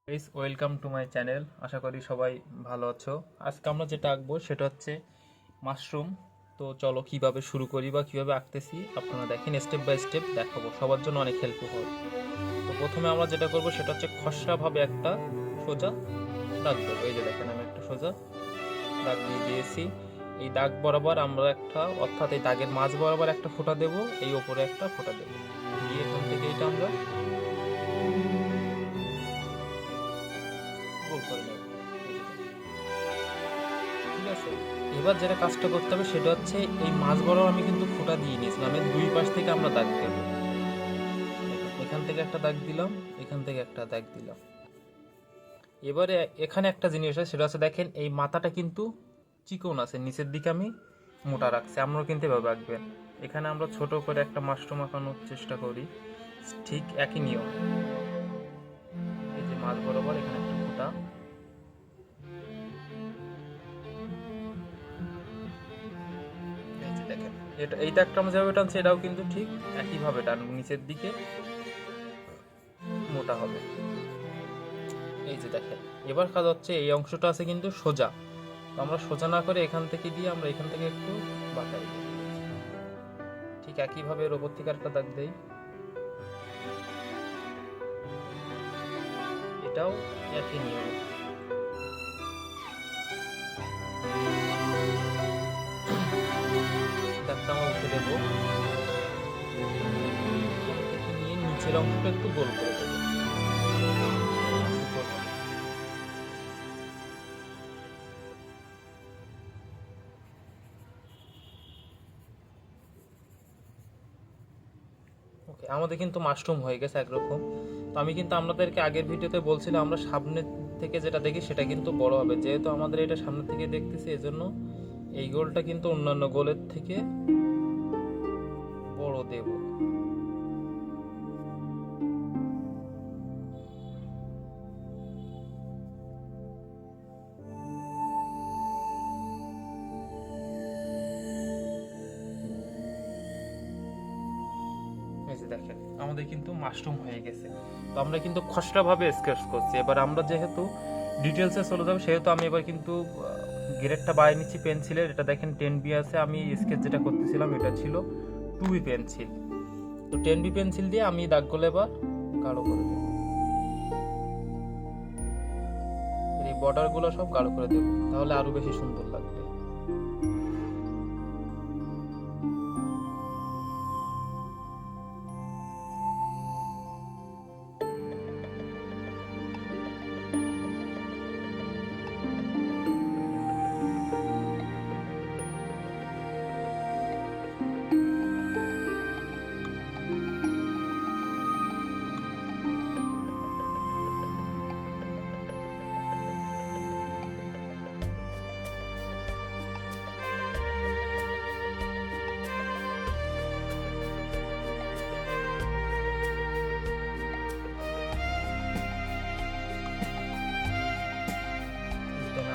Guys, welcome to my channel. আশা করি সবাই ভালো আছো। আজকে আমরা যেটা আঁকবো সেটা হচ্ছে মাশরুম। তো চলো কিভাবে শুরু করি বা কিভাবে আঁকতেছি আপনারা দেখেন, স্টেপ বাই স্টেপ দেখাবো, সবার জন্য অনেক হেল্পফুল হবে। তো প্রথমে আমরা যেটা করব সেটা হচ্ছে খসড়াভাবে একটা সোজা দাগ দেবো। এই যে দেখেন, আমি একটা সোজা দাগ দিয়ে দিয়েছি। এই দাগ বরাবর আমরা একটা, অর্থাৎ এই দাগের মাঝ বরাবর একটা ফোঁটা দেব, এই ওপরে একটা ফোঁটা দেব, দিয়ে এখান থেকে এটা আমরা গোল করে নেব। এই যে দেখেন, ঠিক আছে। এবার যেটা কাজটা করতে হবে সেটা হচ্ছে এই মাঝ বরাবর আমি কিন্তু ফোঁটা দিয়ে নিয়েছিলাম, এর দুই পাশ থেকে আমরা দাগ দেব। এখান থেকে একটা দাগ দিলাম, এখান থেকে একটা দাগ দিলাম। এবারে এখানে একটা জিনিস আছে, সেটা হচ্ছে দেখেন এই মাথাটা কিন্তু চিকন আছে, নিচের দিকে আমি মোটা রাখছি। আমরাও কিন্তু এভাবে আঁকবেন। এখানে আমরা ছোট করে একটা মাশরুম আঁকানোর চেষ্টা করি, ঠিক একই নিয়ম। এই যে মাঝ বরাবর এখানে একটা ফোঁটা, এই যে দেখেন, এই দাগটা আমরা যেভাবে টানছি এটাও কিন্তু ঠিক একইভাবে টানবো, নিচের দিকে মোটা হবে। এই যে দেখেন, এবার কাজ হচ্ছে এই অংশটা আছে কিন্তু সোজা, তো আমরা সোজা না করে এখান থেকে দিয়ে আমরা এখান থেকে একটু বাঁকাই দিই। ঠিক একইভাবে এর ওপর থেকে একটা দাগ দেই, এটাও একই নিয়ম। দাগটা আমরা উঠে দেবো, এখান থেকে নিয়ে নিচের অংশটা একটু গোল করে দেবো। ওকে, আমাদের কিন্তু মাশরুম হয়ে গেছে একরকম। তো আমি কিন্তু আপনাদেরকে আগের ভিডিওতে বলছিলাম আমরা সামনে থেকে যেটা দেখি সেটা কিন্তু বড় হবে, যেহেতু আমাদের এটা সামনে থেকে দেখতেছি এজন্য এই গোলটা কিন্তু অন্যান্য গোলের থেকে বড় দেব। এই যে দেখেন, আমাদের কিন্তু মাশরুম হয়ে গেছে। তো আমরা কিন্তু খসড়াভাবে স্কেচ করছি। এবার আমরা যেহেতু ডিটেলসে চলে যাবো, সেহেতু আমি এবার কিন্তু গ্রেডটা বাড়িয়ে নিচ্ছি পেন্সিলের। এটা দেখেন 10B আছে, আমি স্কেচ যেটা করতেছিলাম এটা ছিল 2B পেন্সিল। তো 10B পেন্সিল দিয়ে আমি দাগগুলো এবার গাঢ় করে দেবো, এই বর্ডারগুলো সব গাঢ় করে দেবো, তাহলে আরো বেশি সুন্দর লাগবে।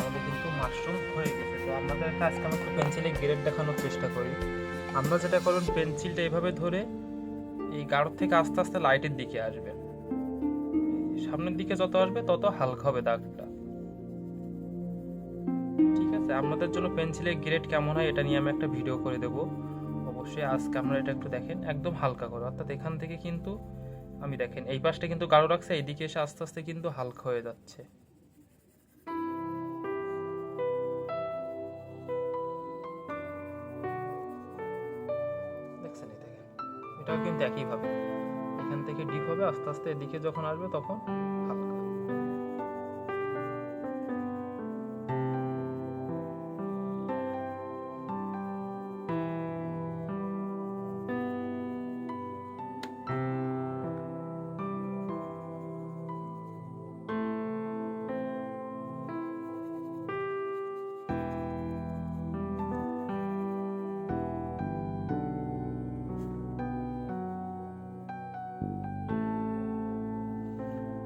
আমাদের কিন্তু মাশরুম হয়ে গেছে। তো আমাদের আজকে আমরা একটু পেন্সিলে গ্রেড দেখানোর চেষ্টা করি। আমরা যেটা করবেন, পেন্সিলটা এইভাবে ধরে এই গাঢ় থেকে আস্তে আস্তে লাইটের দিকে আসবে, সামনের দিকে যত আসবে তত হালকা হবে দাগটা। ঠিক আছে, আপনাদের জন্য পেন্সিলের গ্রেড কেমন হয় এটা নিয়ে আমি একটা ভিডিও করে দেবো অবশ্যই। আজকে আমরা এটা একটু দেখেন একদম হালকা করে, অর্থাৎ এখান থেকে কিন্তু আমি দেখেন এই পাশটা কিন্তু গাঢ় রাখছে, এইদিকে এসে আস্তে আস্তে কিন্তু হালকা হয়ে যাচ্ছে। দেখছেন, এই দেখেন, এটাও কিন্তু একইভাবে এখান থেকে ডিপ হবে, আস্তে আস্তে এদিকে যখন আসবে তখন হালকা।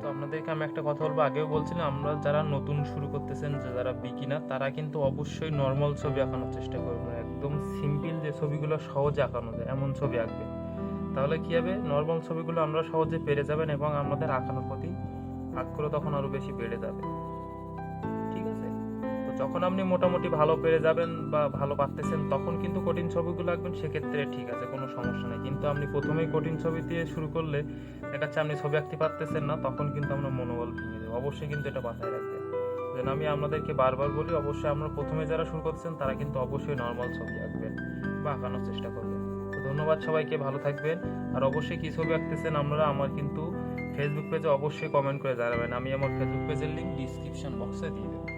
তো আপনাদেরকে আমি একটা কথা বলবো, আগেও বলছিলাম, আমরা যারা নতুন শুরু করতেছেন, যারা বিগিনার, তারা কিন্তু অবশ্যই নর্মাল ছবি আঁকানোর চেষ্টা করবেন। একদম সিম্পল যে ছবিগুলো সহজে আঁকানো যায় এমন ছবি আঁকবে, তাহলে কি হবে, নর্মাল ছবিগুলো আমরা সহজে পেরে যাবেন এবং আমাদের আঁকানোর প্রতি আগ্রহ তখন আরো বেশি বেড়ে যাবে। ঠিক আছে, তো যখন আপনি মোটামুটি ভালো পেরে যাবেন বা ভালো পারতেছেন তখন কিন্তু কঠিন ছবিগুলো আঁকবেন, সেক্ষেত্রে ঠিক আছে, কোনো সমস্যা নেই। কিন্তু আপনি প্রথমেই কঠিন ছবি দিয়ে শুরু করলে দেখা যাচ্ছে আপনি ছবি আঁকতে পারতেছেন না, তখন কিন্তু আমরা মনোবল ভেঙে দেবো। অবশ্যই কিন্তু এটা মাথায় রাখবেন। যেন আমি আপনাদেরকে বারবার বলি, অবশ্যই আমরা প্রথমে যারা শুরু করছেন তারা কিন্তু অবশ্যই নর্মাল ছবি আঁকবেন বা আঁকানোর চেষ্টা করবেন। তো ধন্যবাদ সবাইকে, ভালো থাকবেন। আর অবশ্যই কী ছবি আঁকতেছেন আপনারা আমার কিন্তু ফেসবুক পেজে অবশ্যই কমেন্ট করে জানাবেন। আমি আমার ফেসবুক পেজের লিঙ্ক ডিসক্রিপশন বক্সে দিয়ে দেবো।